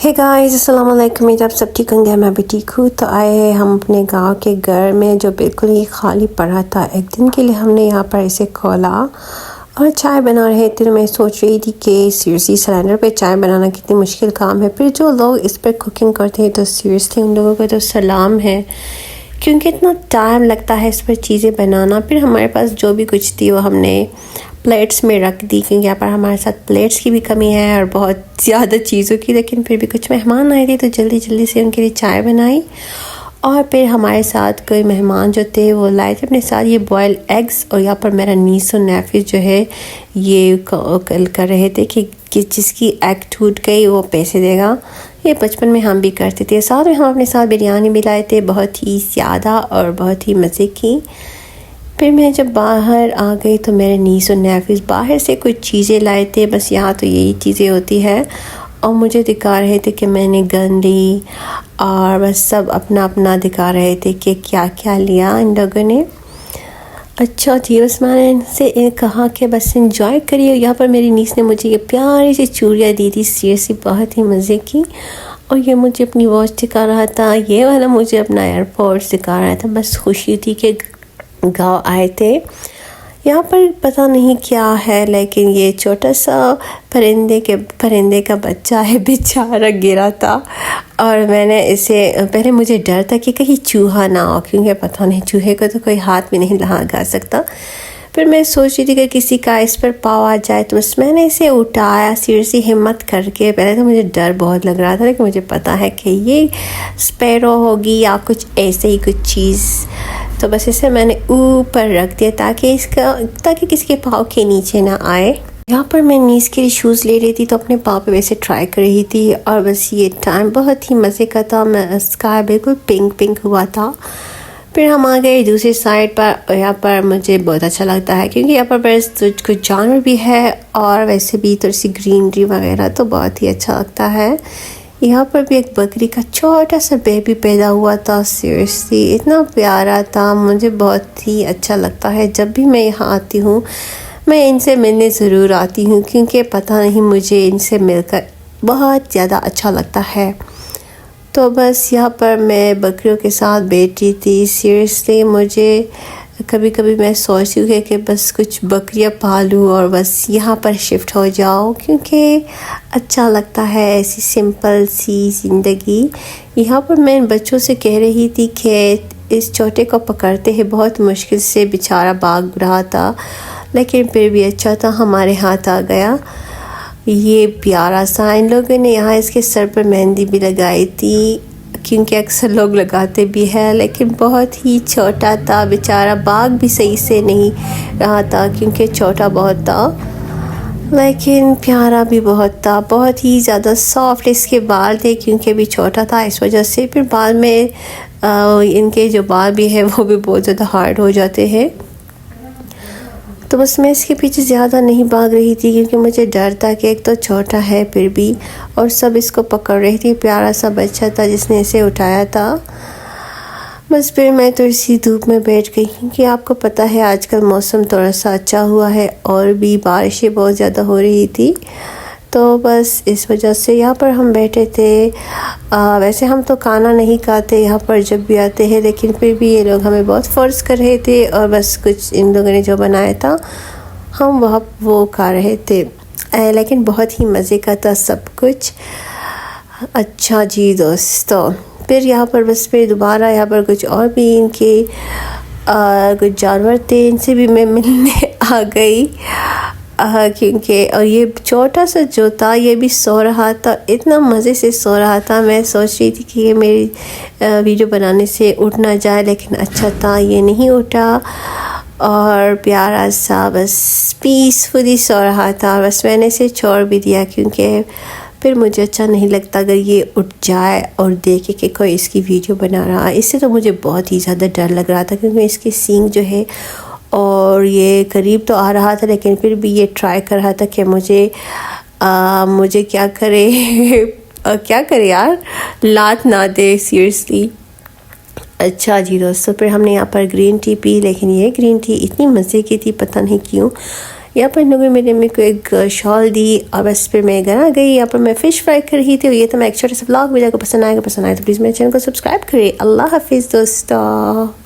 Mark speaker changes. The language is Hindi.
Speaker 1: हे गाइस, अस्सलाम वालेकुम। आप सब ठीक होंगे, मैं भी ठीक हूँ। तो आए हैं हम अपने गांव के घर में जो बिल्कुल ही खाली पड़ा था। एक दिन के लिए हमने यहाँ पर इसे खोला और चाय बना रहे थे। मैं सोच रही थी कि सीरियसली सिलेंडर पे चाय बनाना कितनी मुश्किल काम है। फिर जो लोग इस पर कुकिंग करते हैं तो सीरियसली उन लोगों का तो सलाम है, क्योंकि इतना टाइम लगता है इस पर चीज़ें बनाना। फिर हमारे पास जो भी कुछ थी वो हमने प्लेट्स में रख दी, क्योंकि यहाँ पर हमारे साथ प्लेट्स की भी कमी है और बहुत ज़्यादा चीज़ों की। लेकिन फिर भी कुछ मेहमान आए थे तो जल्दी जल्दी से उनके लिए चाय बनाई। और फिर हमारे साथ कोई मेहमान जो थे वो लाए थे अपने साथ ये बॉयल एग्स। और यहाँ पर मेरा नीस और नेफी जो है ये कल कर रहे थे कि जिसकी एग टूट गई वो पैसे देगा। ये बचपन में हम भी करते थे। साथ में हम अपने साथ बिरयानी भी लाए थे, बहुत ही ज़्यादा और बहुत ही मज़े की। फिर मैं जब बाहर आ गई तो मेरे नीस और नेफीज़ बाहर से कुछ चीज़ें लाए थे। बस यहाँ तो यही चीज़ें होती है और मुझे दिखा रहे थे कि मैंने गन ली और बस सब अपना अपना दिखा रहे थे कि क्या क्या लिया इन लोगों ने। अच्छा थी, बस मैंने इनसे कहा कि बस इंजॉय करिए। यहाँ पर मेरी नीस ने मुझे ये प्यारी सी चूड़ियाँ दी थी, सीरियसली बहुत ही मज़े की। और ये मुझे अपनी वॉच दिखा रहा था, ये वाला मुझे अपना एयरपोर्ट दिखा रहा था। बस खुशी थी कि गाँव आए थे। यहाँ पर पता नहीं क्या है, लेकिन ये छोटा सा परिंदे का बच्चा है, बेचारा गिरा था। और मैंने इसे पहले मुझे डर था कि कहीं चूहा ना हो, क्योंकि पता नहीं चूहे को तो कोई हाथ में नहीं लगा सकता। फिर मैं सोच रही थी कि किसी का इस पर पाव आ जाए, तो बस मैंने इसे उठाया सीरियसली हिम्मत करके। पहले तो मुझे डर बहुत लग रहा था, लेकिन मुझे पता है कि ये स्पैरो होगी या कुछ ऐसे ही कुछ चीज़। तो बस इसे मैंने ऊपर रख दिया ताकि किसी के पाँव के नीचे ना आए। यहाँ पर मैं नीस के लिए शूज़ ले रही थी तो अपने पाँव पे वैसे ट्राई कर रही थी। और बस ये टाइम बहुत ही मज़े का था। मैं स्काई बिल्कुल पिंक हुआ था। फिर हम आ गए दूसरी साइड पर। यहाँ पर मुझे बहुत अच्छा लगता है, क्योंकि यहाँ पर बस कुछ जानवर भी है और वैसे भी थोड़ी सी ग्रीनरी वगैरह, तो बहुत ही अच्छा लगता है। यहाँ पर भी एक बकरी का छोटा सा बेबी पैदा हुआ था, सीरियसली इतना प्यारा था। मुझे बहुत ही अच्छा लगता है, जब भी मैं यहाँ आती हूँ मैं इनसे मिलने ज़रूर आती हूँ, क्योंकि पता नहीं मुझे इनसे मिलकर बहुत ज़्यादा अच्छा लगता है। तो बस यहाँ पर मैं बकरियों के साथ बैठी थी। सीरियसली मुझे कभी कभी मैं सोचती हूँ कि बस कुछ बकरियाँ पालूँ और बस यहाँ पर शिफ्ट हो जाओ, क्योंकि अच्छा लगता है ऐसी सिंपल सी ज़िंदगी। यहाँ पर मैं इन बच्चों से कह रही थी कि इस छोटे को पकड़ते हैं, बहुत मुश्किल से बेचारा भाग रहा था, लेकिन फिर भी अच्छा था, हमारे हाथ आ गया। ये प्यारा सा, इन लोगों ने यहाँ इसके सर पर मेहंदी भी लगाई थी, क्योंकि अक्सर लोग लगाते भी हैं। लेकिन बहुत ही छोटा था बेचारा, भाग भी सही से नहीं रहा था क्योंकि छोटा बहुत था, लेकिन प्यारा भी बहुत था। बहुत ही ज़्यादा सॉफ्ट इसके बाल थे, क्योंकि अभी छोटा था इस वजह से। फिर बाद में इनके जो बाल भी है वो भी बहुत ज़्यादा हार्ड हो जाते हैं। तो बस मैं इसके पीछे ज़्यादा नहीं भाग रही थी, क्योंकि मुझे डर था कि एक तो छोटा है फिर भी, और सब इसको पकड़ रही थी। प्यारा सा बच्चा था जिसने इसे उठाया था। बस फिर मैं तो इसी धूप में बैठ गई, क्योंकि आपको पता है आजकल मौसम थोड़ा सा अच्छा हुआ है और भी बारिशें बहुत ज़्यादा हो रही थी, तो बस इस वजह से यहाँ पर हम बैठे थे। वैसे हम तो खाना नहीं खाते यहाँ पर जब भी आते हैं, लेकिन फिर भी ये लोग हमें बहुत फ़ोर्स कर रहे थे और बस कुछ इन लोगों ने जो बनाया था हम वो खा रहे थे। लेकिन बहुत ही मज़े का था सब कुछ। अच्छा जी दोस्तों, फिर यहाँ पर बस फिर दोबारा यहाँ पर कुछ और भी इनके कुछ जानवर थे, इनसे भी मैं मिलने आ गई। क्योंकि और ये छोटा सा जो था ये भी सो रहा था, इतना मज़े से सो रहा था। मैं सोच रही थी कि ये मेरी वीडियो बनाने से उठ ना जाए, लेकिन अच्छा था ये नहीं उठा और प्यारा सा बस पीसफुली सो रहा था। बस मैंने इसे छोड़ भी दिया, क्योंकि फिर मुझे अच्छा नहीं लगता अगर ये उठ जाए और देखे कि कोई इसकी वीडियो बना रहा है। इससे तो मुझे बहुत ही ज़्यादा डर लग रहा था, क्योंकि इसके सींग जो है और ये करीब तो आ रहा था, लेकिन फिर भी ये ट्राई कर रहा था कि मुझे क्या करे क्या करे यार, लात ना दे सीरियसली। अच्छा जी दोस्तों, फिर हमने यहाँ पर ग्रीन टी पी, लेकिन ये ग्रीन टी इतनी मज़े की थी पता नहीं क्यों। यहाँ पर नूर मेरे मम्मी को एक शॉल दी और बस फिर मैं घर आ गई। यहाँ पर मैं फ़िश फ्राई कर रही थी। ये तो मैं एक छोटा सा व्लॉग वीडियो को पसंद आएगा तो प्लीज़ मेरे चैनल को सब्सक्राइब करिए। अल्लाह हाफिज़ दोस्तों।